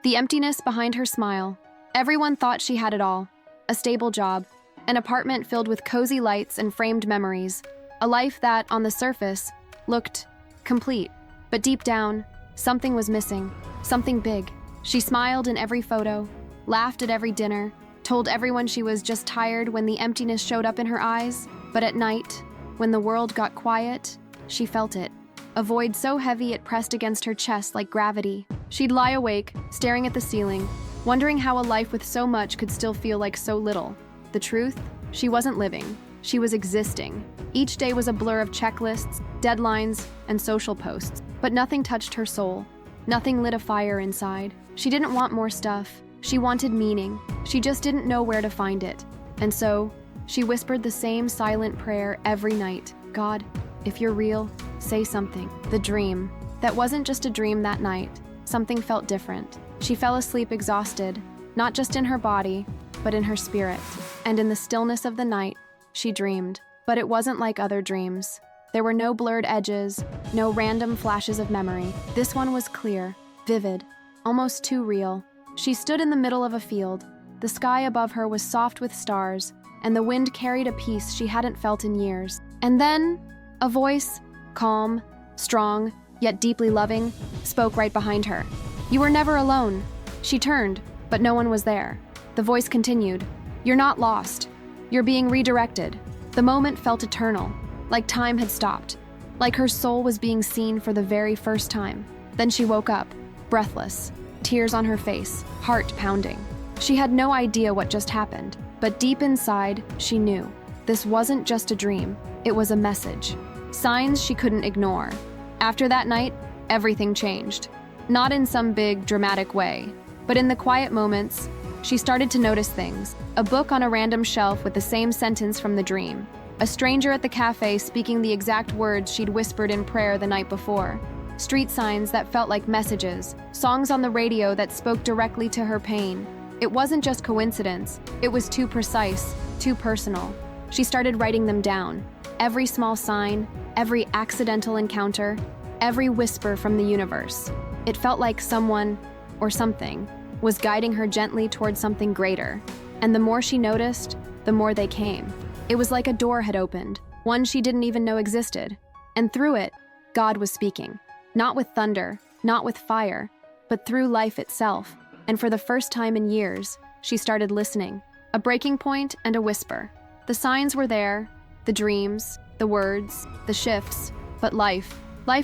The emptiness behind her smile. Everyone thought she had it all. A stable job, an apartment filled with cozy lights and framed memories, a life that, on the surface, looked complete. But deep down, something was missing, something big. She smiled in every photo, laughed at every dinner, told everyone she was just tired when the emptiness showed up in her eyes. But at night, when the world got quiet, she felt it. A void so heavy it pressed against her chest like gravity. She'd lie awake, staring at the ceiling, wondering how a life with so much could still feel like so little. The truth? She wasn't living. She was existing. Each day was a blur of checklists, deadlines, and social posts. But nothing touched her soul. Nothing lit a fire inside. She didn't want more stuff. She wanted meaning. She just didn't know where to find it. And so, she whispered the same silent prayer every night. God, if you're real, say something. The dream. That wasn't just a dream that night. Something felt different. She fell asleep exhausted, not just in her body, but in her spirit. And in the stillness of the night, she dreamed. But it wasn't like other dreams. There were no blurred edges, no random flashes of memory. This one was clear, vivid, almost too real. She stood in the middle of a field. The sky above her was soft with stars, and the wind carried a peace she hadn't felt in years. And then, a voice, calm, strong, yet deeply loving, spoke right behind her. You were never alone. She turned, but no one was there. The voice continued. You're not lost. You're being redirected. The moment felt eternal, like time had stopped, like her soul was being seen for the very first time. Then she woke up, breathless, tears on her face, heart pounding. She had no idea what just happened, but deep inside, she knew. This wasn't just a dream, it was a message. Signs she couldn't ignore. After that night, everything changed. Not in some big, dramatic way, but in the quiet moments, she started to notice things. A book on a random shelf with the same sentence from the dream. A stranger at the cafe speaking the exact words she'd whispered in prayer the night before. Street signs that felt like messages. Songs on the radio that spoke directly to her pain. It wasn't just coincidence. It was too precise, too personal. She started writing them down. Every small sign, every accidental encounter, every whisper from the universe. It felt like someone, or something, was guiding her gently towards something greater. And the more she noticed, the more they came. It was like a door had opened, one she didn't even know existed. And through it, God was speaking. Not with thunder, not with fire, but through life itself. And for the first time in years, she started listening. A breaking point and a whisper. The signs were there, the dreams, the words, the shifts, but life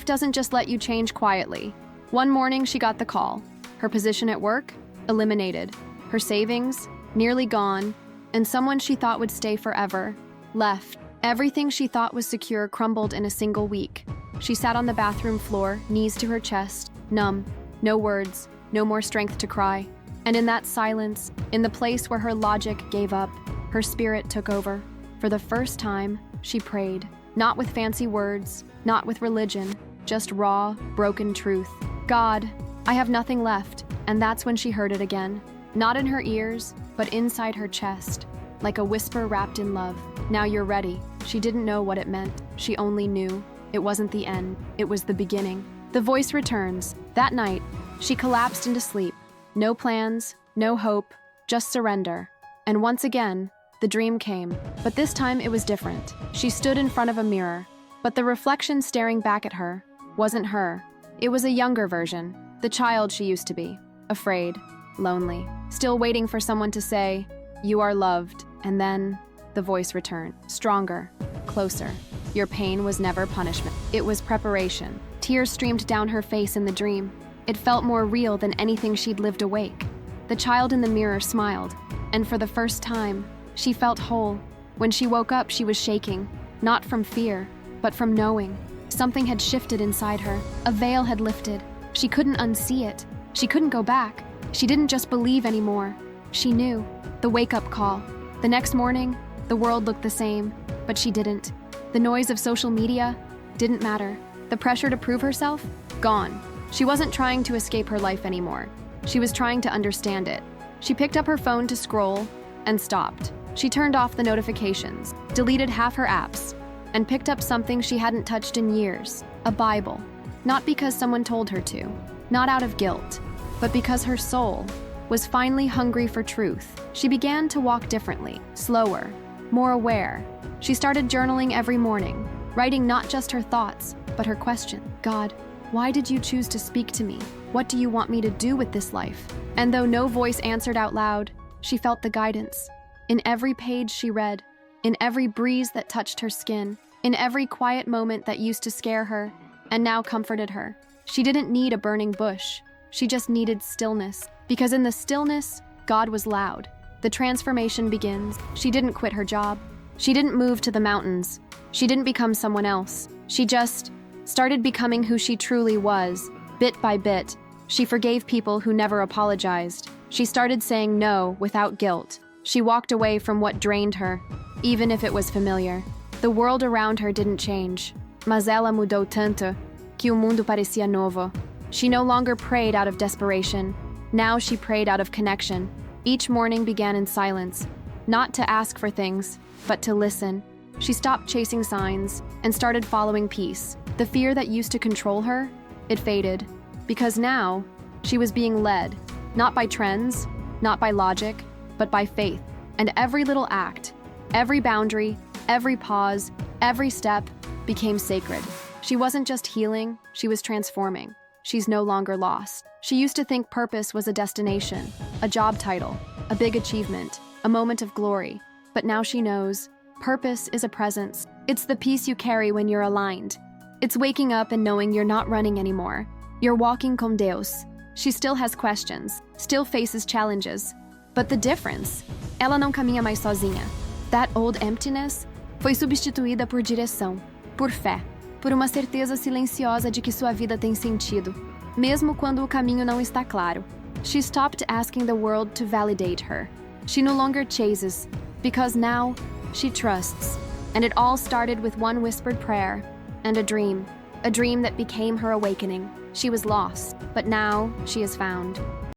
doesn't just let you change quietly. One morning she got the call. Her position at work? Eliminated. Her savings? Nearly gone. And someone she thought would stay forever? Left. Everything she thought was secure crumbled in a single week. She sat on the bathroom floor, knees to her chest, numb. No words, no more strength to cry. And in that silence, in the place where her logic gave up, her spirit took over. For the first time, she prayed. Not with fancy words, not with religion, just raw, broken truth. God, I have nothing left. And that's when she heard it again. Not in her ears, but inside her chest, like a whisper wrapped in love. Now you're ready. She didn't know what it meant. She only knew. It wasn't the end. It was the beginning. The voice returns. That night, she collapsed into sleep. No plans, no hope, just surrender. And once again, the dream came. But this time it was different. She stood in front of a mirror, but the reflection staring back at her wasn't her. It was a younger version, the child she used to be. Afraid, lonely, still waiting for someone to say, "You are loved." And then the voice returned, stronger, closer. Your pain was never punishment. It was preparation. Tears streamed down her face in the dream. It felt more real than anything she'd lived awake. The child in the mirror smiled, and for the first time, she felt whole. When she woke up, she was shaking, not from fear, but from knowing. Something had shifted inside her. A veil had lifted. She couldn't unsee it. She couldn't go back. She didn't just believe anymore. She knew. The wake-up call. The next morning, the world looked the same, but she didn't. The noise of social media didn't matter. The pressure to prove herself? Gone. She wasn't trying to escape her life anymore. She was trying to understand it. She picked up her phone to scroll and stopped. She turned off the notifications, deleted half her apps, and picked up something she hadn't touched in years, a Bible. Not because someone told her to, not out of guilt, but because her soul was finally hungry for truth. She began to walk differently, slower, more aware. She started journaling every morning, writing not just her thoughts, but her question. God, why did you choose to speak to me? What do you want me to do with this life? And though no voice answered out loud, she felt the guidance. In every page she read, in every breeze that touched her skin, in every quiet moment that used to scare her and now comforted her. She didn't need a burning bush. She just needed stillness. Because in the stillness, God was loud. The transformation begins. She didn't quit her job. She didn't move to the mountains. She didn't become someone else. She just started becoming who she truly was. Bit by bit, she forgave people who never apologized. She started saying no without guilt. She walked away from what drained her, even if it was familiar. The world around her didn't change, mas ela mudou tanto que o mundo parecia novo. She no longer prayed out of desperation. Now she prayed out of connection. Each morning began in silence, not to ask for things, but to listen. She stopped chasing signs and started following peace. The fear that used to control her, it faded, because now she was being led, not by trends, not by logic, but by faith. And every little act, every boundary, every pause, every step became sacred. She wasn't just healing, she was transforming. She's no longer lost. She used to think purpose was a destination, a job title, a big achievement, a moment of glory. But now she knows, purpose is a presence. It's the peace you carry when you're aligned. It's waking up and knowing you're not running anymore. You're walking com Deus. She still has questions, still faces challenges. But the difference, ela não caminha mais sozinha. That old emptiness foi substituída por direção, por fé, por uma certeza silenciosa de que sua vida tem sentido, mesmo quando o caminho não está claro. She stopped asking the world to validate her. She no longer chases, because now she trusts. And it all started with one whispered prayer and a dream that became her awakening. She was lost, but now she is found.